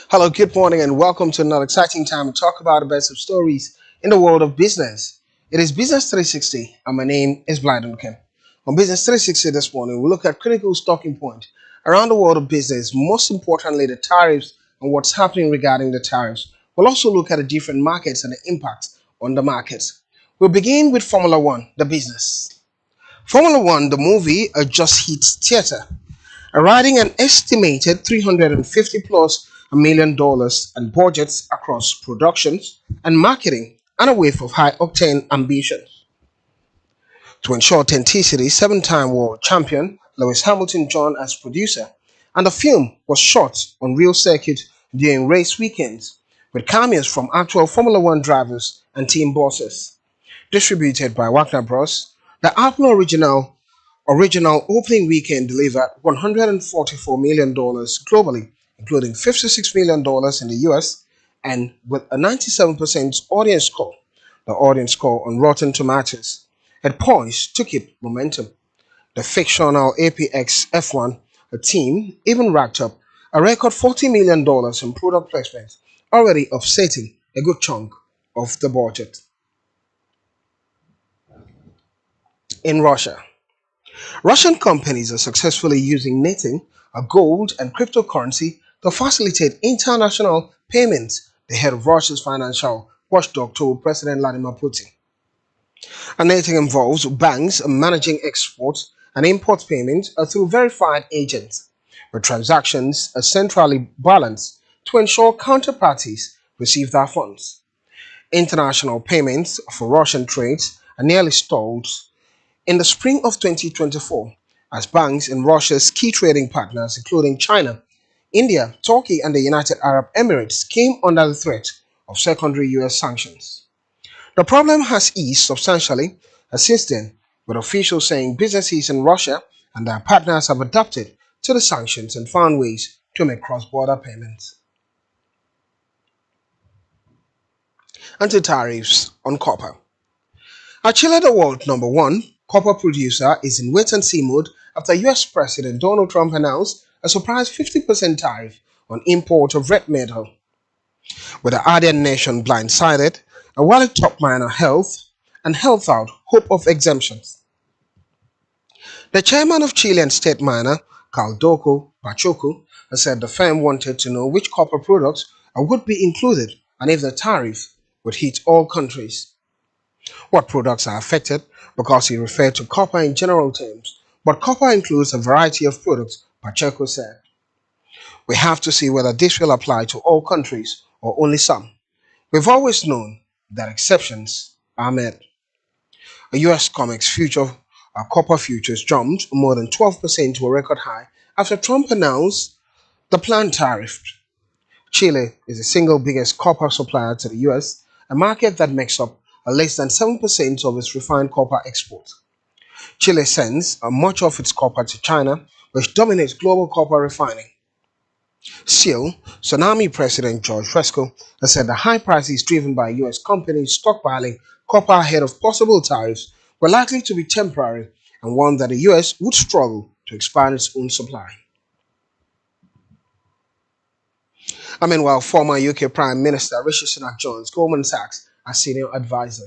Hello, good morning, and welcome to another exciting time to talk about the best of stories in the world of business. It is Business 360, and my name is Blyden Ken. On Business 360 this morning, we'll look at critical talking points around the world of business, most importantly, the tariffs and what's happening regarding the tariffs. We'll also look at the different markets and the impact on the markets. We'll begin with Formula One, the business. Formula One, the movie, just hit theater, riding an estimated 350 plus $1 million and budgets across productions and marketing and a wave of high octane ambitions. To ensure authenticity, seven-time world champion Lewis Hamilton joined as producer, and the film was shot on real circuit during race weekends with cameos from actual Formula One drivers and team bosses. Distributed by Wagner Bros., the Apple original opening weekend delivered $144 million globally, including $56 million in the US, and with a 97% audience score. The audience score on Rotten Tomatoes had poised to keep momentum. The fictional APX F1 team even racked up a record $40 million in product placement, already offsetting a good chunk of the budget. In Russia, Russian companies are successfully using netting, a gold and cryptocurrency, to facilitate international payments, the head of Russia's financial watchdog told President Vladimir Putin. And netting involves banks managing export and import payments through verified agents, with transactions are centrally balanced to ensure counterparties receive their funds. International payments for Russian trades are nearly stalled in the spring of 2024, as banks in Russia's key trading partners, including China, India, Turkey, and the United Arab Emirates, came under the threat of secondary US sanctions. The problem has eased substantially since then, with officials saying businesses in Russia and their partners have adapted to the sanctions and found ways to make cross-border payments. Anti-tariffs on copper. Chile, the world number one copper producer, is in wait-and-see mode after US President Donald Trump announced a surprise 50% tariff on import of red metal. With the Ardennes nation blindsided, a wallet top miner held out hope of exemptions. The chairman of Chilean state miner, Caldoco Pachoco, said the firm wanted to know which copper products would be included and if the tariff would hit all countries. What products are affected, because he referred to copper in general terms, but copper includes a variety of products, Pacheco said. We have to see whether this will apply to all countries or only some. We've always known that exceptions are made. A US COMEX copper futures jumped more than 12% to a record high after Trump announced the planned tariff. Chile is the single biggest copper supplier to the US, a market that makes up less than 7% of its refined copper exports. Chile sends much of its copper to China, which dominates global copper refining. Still, Tsunami President George Fresco has said the high prices driven by US companies stockpiling copper ahead of possible tariffs were likely to be temporary and warned that the US would struggle to expand its own supply. Meanwhile, former UK Prime Minister Rishi Sunak joins Goldman Sachs as senior advisor.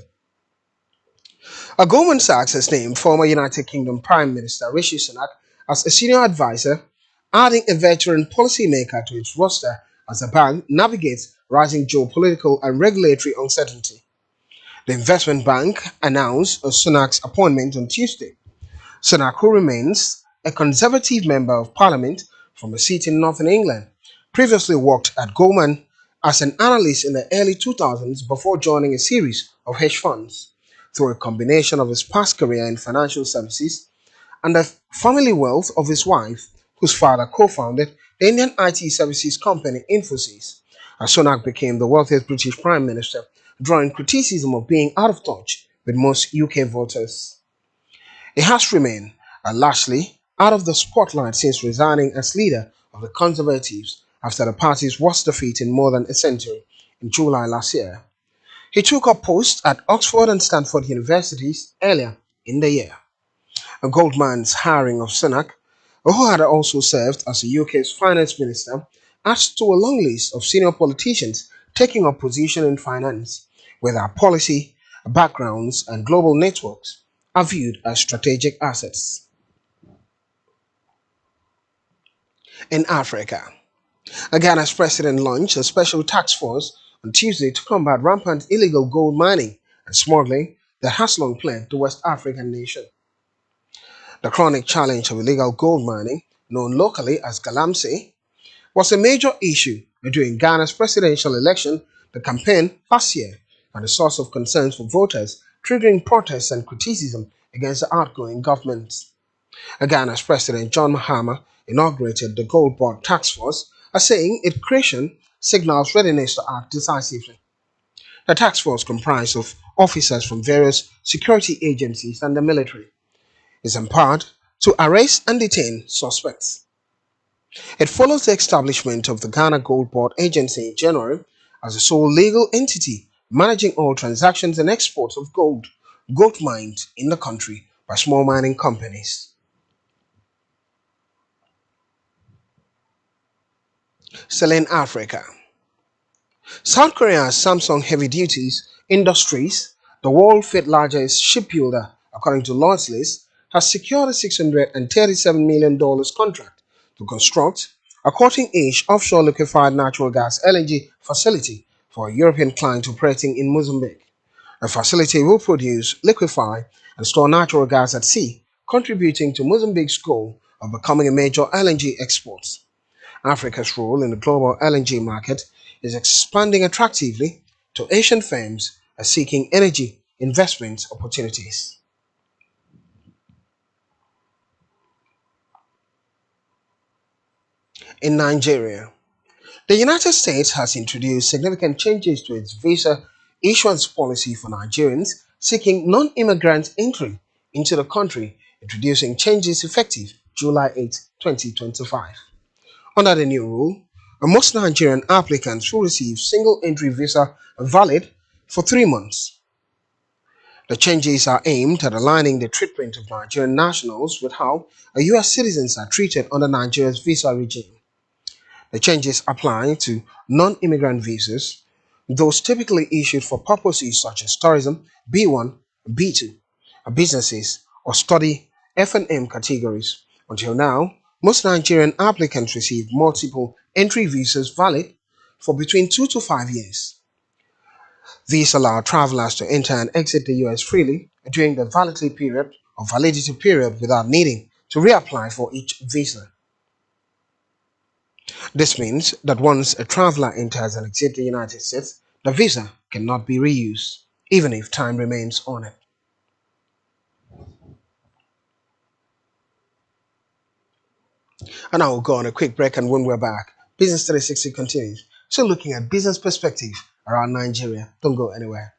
Goldman Sachs has named former United Kingdom Prime Minister Rishi Sunak as a senior advisor, adding a veteran policymaker to its roster as the bank navigates rising geopolitical and regulatory uncertainty. The investment bank announced Sunak's appointment on Tuesday. Sunak, who remains a Conservative Member of Parliament from a seat in Northern England, previously worked at Goldman as an analyst in the early 2000s before joining a series of hedge funds. Through a combination of his past career in financial services and the family wealth of his wife, whose father co-founded the Indian IT services company Infosys, Sunak became the wealthiest British Prime Minister, drawing criticism of being out of touch with most UK voters. He has remained largely out of the spotlight since resigning as leader of the Conservatives after the party's worst defeat in more than a century in July last year. He took up posts at Oxford and Stanford universities earlier in the year. Goldman's hiring of Sunak, who had also served as the UK's finance minister, adds to a long list of senior politicians taking up position in finance, where their policy, backgrounds, and global networks are viewed as strategic assets. In Africa, Ghana's president launched a special task force on Tuesday to combat rampant illegal gold mining and smuggling that has long plagued the West African nation. The chronic challenge of illegal gold mining, known locally as galamsey, was a major issue during Ghana's presidential election, the campaign last year, and a source of concerns for voters, triggering protests and criticism against the outgoing government. Ghana's President John Mahama inaugurated the Gold Board Task Force, saying its creation signals readiness to act decisively. The task force, comprised of officers from various security agencies and the military, is empowered to arrest and detain suspects. It follows the establishment of the Ghana Gold Board Agency in January as the sole legal entity managing all transactions and exports of gold mined in the country by small mining companies. Still in Africa, South Korea's Samsung Heavy Duties Industries, the world's fifth largest shipbuilder according to Lloyd's list, has secured a $637 million contract to construct a cutting-edge offshore liquefied natural gas LNG facility for a European client operating in Mozambique. The facility will produce, liquefy, and store natural gas at sea, contributing to Mozambique's goal of becoming a major LNG exporter. Africa's role in the global LNG market is expanding attractively to Asian firms seeking energy investment opportunities. In Nigeria, the United States has introduced significant changes to its visa issuance policy for Nigerians seeking non-immigrant entry into the country, introducing changes effective July 8, 2025. Under the new rule, most Nigerian applicants will receive single entry visa valid for 3 months. The changes are aimed at aligning the treatment of Nigerian nationals with how US citizens are treated under Nigeria's visa regime. The changes apply to non-immigrant visas, those typically issued for purposes such as tourism, B1, B2, businesses, or study F&M categories. Until now, most Nigerian applicants receive multiple entry visas valid for between 2 to 5 years. These allow travelers to enter and exit the US freely during the validity period without needing to reapply for each visa. This means that once a traveler enters and exits the United States, the visa cannot be reused, even if time remains on it. And now we'll go on a quick break, and when we're back, Business 360 continues. So looking at business perspective around Nigeria. Don't go anywhere.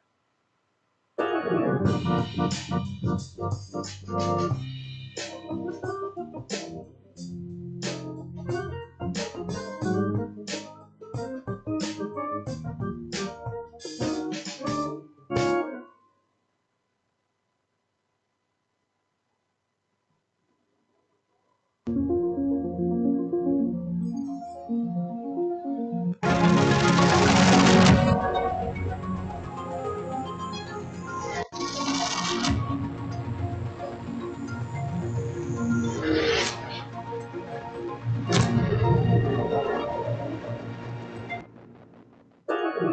Welcome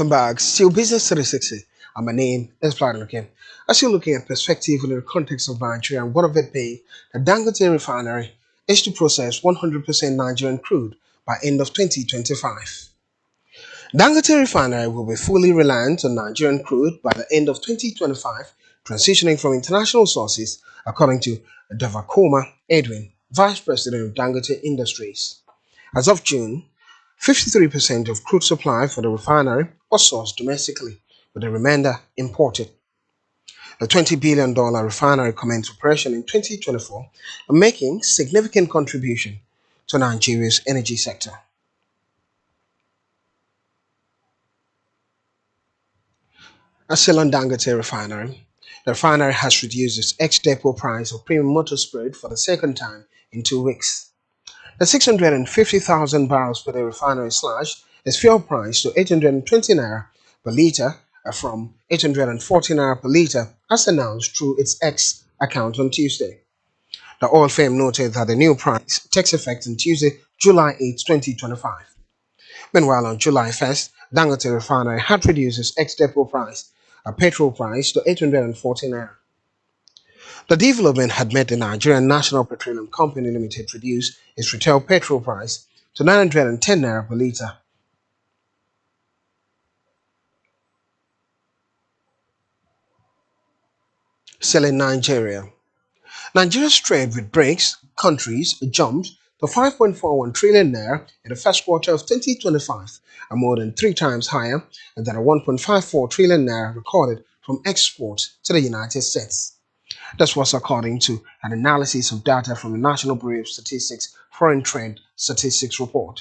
back. Still Business 360. And my name is Vladimir Kim. As you're looking at perspective in the context of Nigeria and what of it being, the Dangote refinery is to process 100% Nigerian crude by end of 2025. Dangote refinery will be fully reliant on Nigerian crude by the end of 2025, transitioning from international sources, according to Davakoma Edwin, Vice President of Dangote Industries. As of June, 53% of crude supply for the refinery was sourced domestically, with the remainder imported. The $20 billion refinery commenced operation in 2024, making significant contribution to Nigeria's energy sector. As still on Dangote refinery, the refinery has reduced its ex-depot price of premium motor spirit for the second time in 2 weeks. The 650,000 barrels per day refinery slashed its fuel price to 820 naira per litre from 840 naira per litre as announced through its X account on Tuesday. The oil firm noted that the new price takes effect on Tuesday, July 8, 2025. Meanwhile, on July 1st, Dangote refinery had reduced its ex-depot price, a petrol price, to 840 naira. The development had made the Nigerian National Petroleum Company Limited reduce its retail petrol price to 910 naira per litre. Still in Nigeria, Nigeria's trade with BRICS countries jumped to 5.41 trillion naira in the first quarter of 2025, and more than 3 times higher than the 1.54 trillion naira recorded from exports to the United States. This was according to an analysis of data from the National Bureau of Statistics Foreign Trade Statistics Report.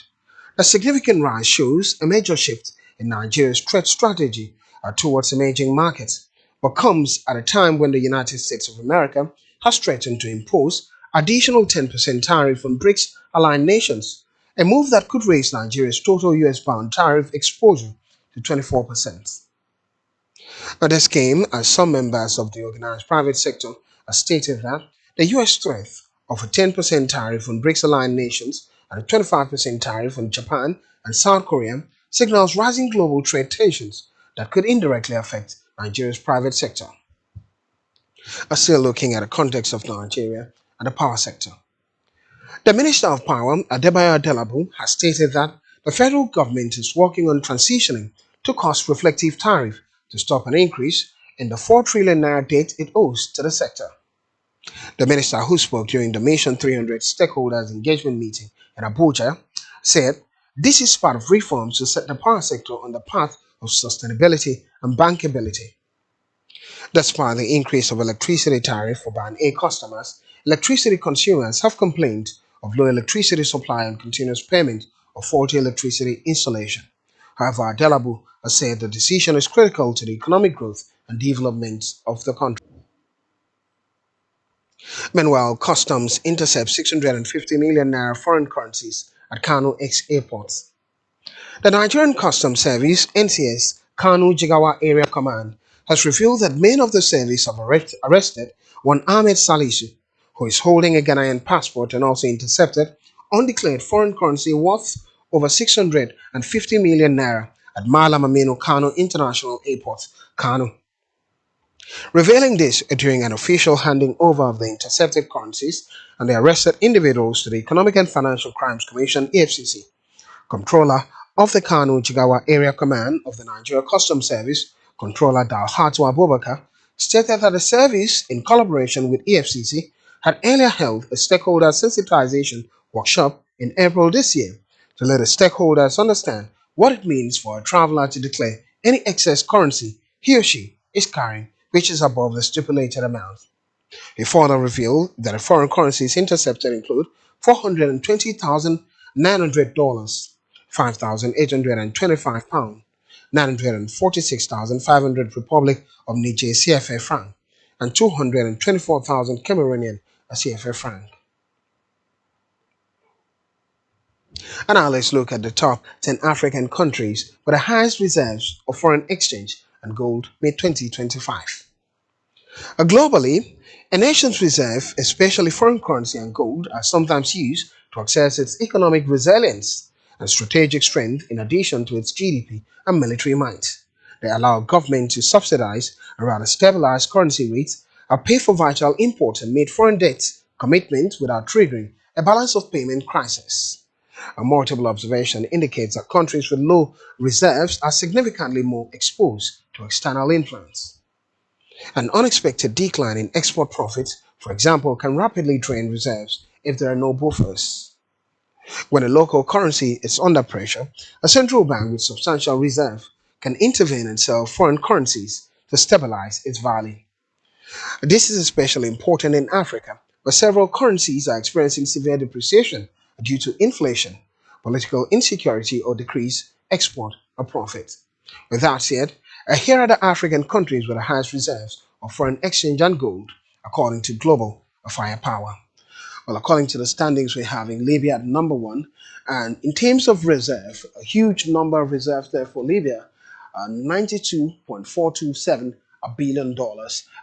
A significant rise shows a major shift in Nigeria's trade strategy towards emerging markets, but comes at a time when the United States of America has threatened to impose additional 10% tariff on BRICS aligned nations, a move that could raise Nigeria's total US bound tariff exposure to 24%. This came as some members of the organized private sector have stated that the US threat of a 10% tariff on BRICS-aligned nations and a 25% tariff on Japan and South Korea signals rising global trade tensions that could indirectly affect Nigeria's private sector. Still looking at the context of Nigeria and the power sector. The Minister of Power, Adebayo Adelabu, has stated that the federal government is working on transitioning to cost-reflective tariff to stop an increase in the 4 trillion naira debt it owes to the sector. The minister, who spoke during the Mission 300 stakeholders engagement meeting in Abuja, said this is part of reforms to set the power sector on the path of sustainability and bankability. Despite the increase of electricity tariff for Band A customers, electricity consumers have complained of low electricity supply and continuous payment of faulty electricity installation. However, Adelabu has said the decision is critical to the economic growth and development of the country. Meanwhile, customs intercept 650 million naira foreign currencies at Kano X airports. The Nigerian Customs Service (NCS) Kano Jigawa Area Command has revealed that men of the service have arrested one Ahmed Salisu, who is holding a Ghanaian passport, and also intercepted undeclared foreign currency worth over 650 million naira at Malam Aminu Kano International Airport, Kano. Revealing this during an official handing over of the intercepted currencies and the arrested individuals to the Economic and Financial Crimes Commission (EFCC). Controller of the Kano Jigawa Area Command of the Nigeria Customs Service, Controller Dalhatu Abubakar, stated that the service, in collaboration with EFCC, had earlier held a stakeholder sensitization workshop in April this year to let the stakeholders understand what it means for a traveler to declare any excess currency he or she is carrying which is above the stipulated amount. He further revealed that the foreign currencies intercepted include $420,900, £5,825, 946,500 Republic of Niger CFA franc, and 224,000 Cameroonian CFA franc. And now let's look at the top 10 African countries with the highest reserves of foreign exchange and gold mid 2025. Globally, a nation's reserve, especially foreign currency and gold, are sometimes used to access its economic resilience and strategic strength in addition to its GDP and military might. They allow government to subsidize and rather stabilize currency rates and pay for vital import and made foreign debt commitments without triggering a balance of payment crisis. A multiple observation indicates that countries with low reserves are significantly more exposed to external influence. An unexpected decline in export profits, for example, can rapidly drain reserves if there are no buffers. When a local currency is under pressure, a central bank with substantial reserve can intervene and sell foreign currencies to stabilize its value. This is especially important in Africa, where several currencies are experiencing severe depreciation due to inflation, political insecurity, or decreased export or profit. With that said, here are the African countries with the highest reserves of foreign exchange and gold, according to global firepower. Well, according to the standings, we're having Libya at number one. And in terms of reserve, a huge number of reserves there for Libya, $92.427 billion.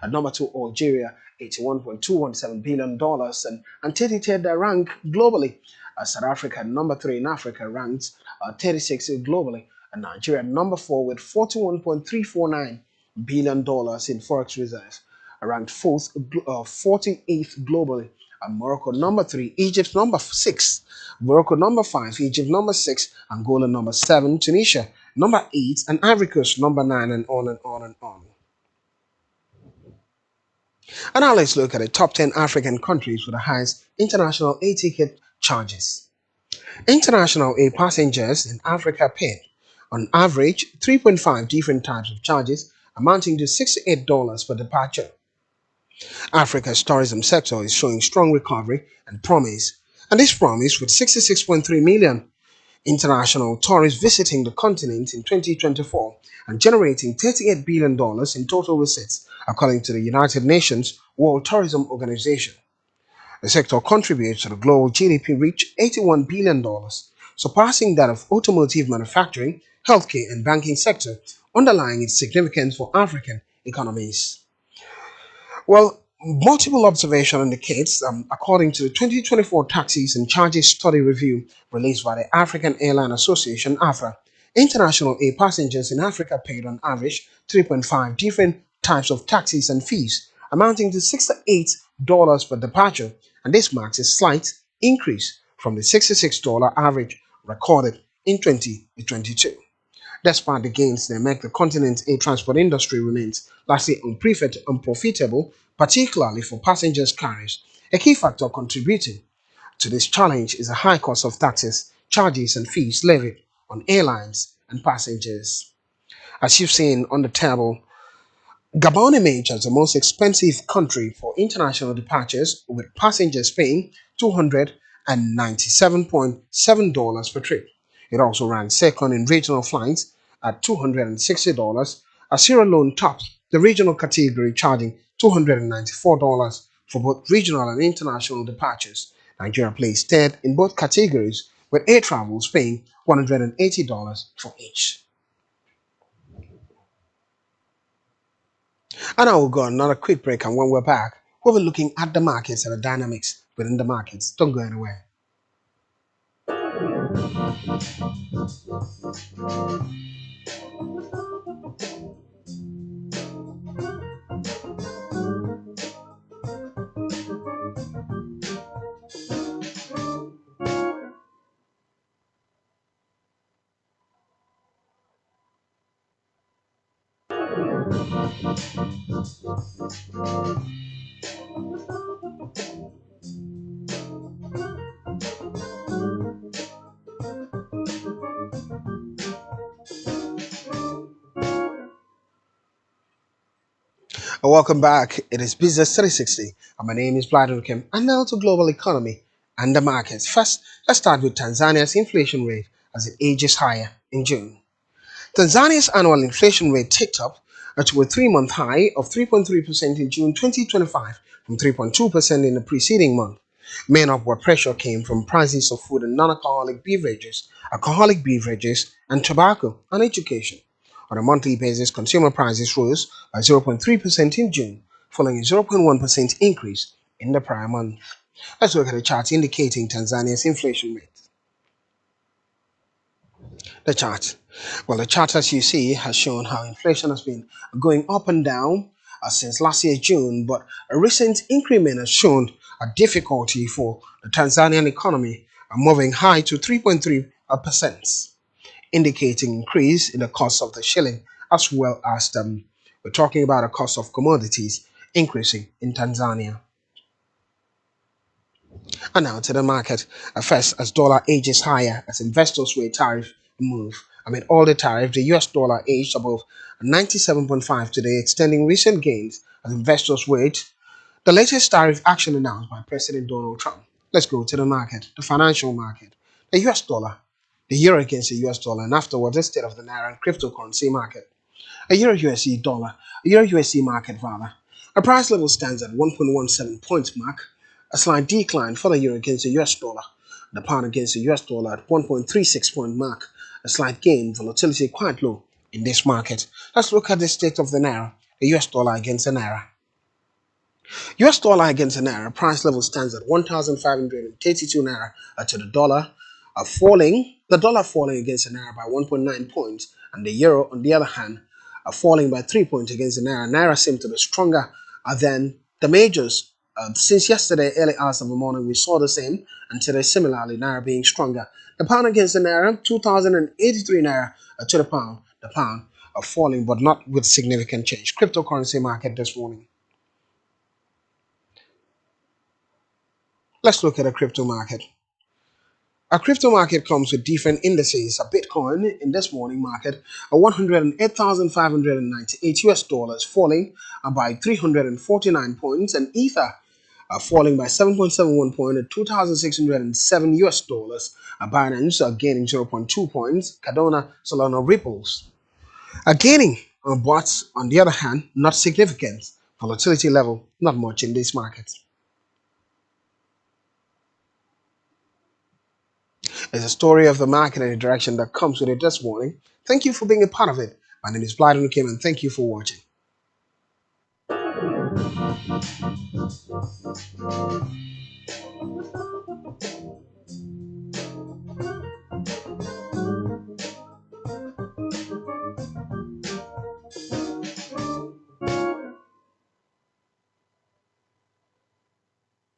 At number two, Algeria, $81.217 billion. And 33rd rank globally. South Africa, number three in Africa, ranks 36 globally. And Nigeria, number four, with $41.349 billion in forex reserve, ranked fourth, 48th globally. And Morocco number three, Egypt number six, Morocco number five, Egypt number six, Angola number seven, Tunisia number eight, and Ivory Coast number nine, and on and on and on. And now let's look at the top 10 African countries with the highest international air ticket charges. International air passengers in Africa paid, on average, 3.5 different types of charges amounting to $68 per departure. Africa's tourism sector is showing strong recovery and promise, and this promise with 66.3 million international tourists visiting the continent in 2024 and generating $38 billion in total receipts, according to the United Nations World Tourism Organization. The sector contributes to the global GDP reach $81 billion, surpassing that of automotive manufacturing, healthcare, and banking sector, underlying its significance for African economies. Well, multiple observation indicates, according to the 2024 Taxes and Charges Study Review released by the African Airline Association (AFA), international air passengers in Africa paid on average 3.5 different types of taxes and fees, amounting to $68 per departure, and this marks a slight increase from the $66 average recorded in 2022. Despite the gains they make, the continent's air transport industry remains largely unprofitable, particularly for passengers carriers. A key factor contributing to this challenge is the high cost of taxes, charges, and fees levied on airlines and passengers. As you've seen on the table, Gabon emerged as the most expensive country for international departures, with passengers paying $297.7 per trip. It also ranked second in regional flights at $260, as Sierra Leone tops the regional category, charging $294 for both regional and international departures. Nigeria placed third in both categories, with air travels paying $180 for each. And I will go on another quick break, and when we're back, we'll be looking at the markets and the dynamics within the markets. Don't go anywhere. Welcome back. It is Business 360, and my name is Blyden Kim. And now to global economy and the markets. First, let's start with Tanzania's inflation rate as it ages higher in June. Tanzania's annual inflation rate ticked up to a three-month high of 3.3% in June 2025 from 3.2% in the preceding month. Main upward pressure came from prices of food and alcoholic beverages, and tobacco and education. On a monthly basis, consumer prices rose by 0.3% in June, following a 0.1% increase in the prior month. Let's look at the chart indicating Tanzania's inflation rate. The chart. Well, the chart, as you see, has shown how inflation has been going up and down since last year, June, but a recent increment has shown a difficulty for the Tanzanian economy, moving high to 3.3%, indicating increase in the cost of the shilling, as well as we're talking about the cost of commodities increasing in Tanzania. And now to the market. First, as dollar edges higher as investors wait tariff move. Amid all the tariff, the US dollar edged above 97.5 today, extending recent gains as investors wait the latest tariff action announced by President Donald Trump. Let's go to the market, the financial market, the US dollar, the euro against the US dollar, and afterwards the state of the naira and cryptocurrency market. A Euro USD dollar, a Euro USD market rather. A price level stands at 1.17 points mark, a slight decline for the euro against the US dollar. The pound against the US dollar at 1.36 point mark, a slight gain, volatility quite low in this market. Let's look at the state of the naira, the US dollar against the naira. US dollar against the naira price level stands at 1,532 naira to the dollar, the dollar falling against the naira by 1.9 points, and the euro, on the other hand, falling by 3 points against the naira. Naira seems to be stronger than the majors. Since yesterday, early hours of the morning, we saw the same, and today, similarly, naira being stronger. The pound against the naira, 2,083 naira to the pound. The pound falling, but not with significant change. Cryptocurrency market this morning. Let's look at a crypto market. A crypto market comes with different indices. A Bitcoin in this morning market, a 108,598 US dollars, falling by 349 points, and Ether falling by 7.71 points at 2,607 US dollars. Binance gaining 0.2 points. Cardano, Solana, Ripples gaining, but on the other hand, not significant. Volatility level, not much in this market. It's a story of the market and the direction that comes with it this morning. Thank you for being a part of it. My name is Blyden Kim, and thank you for watching.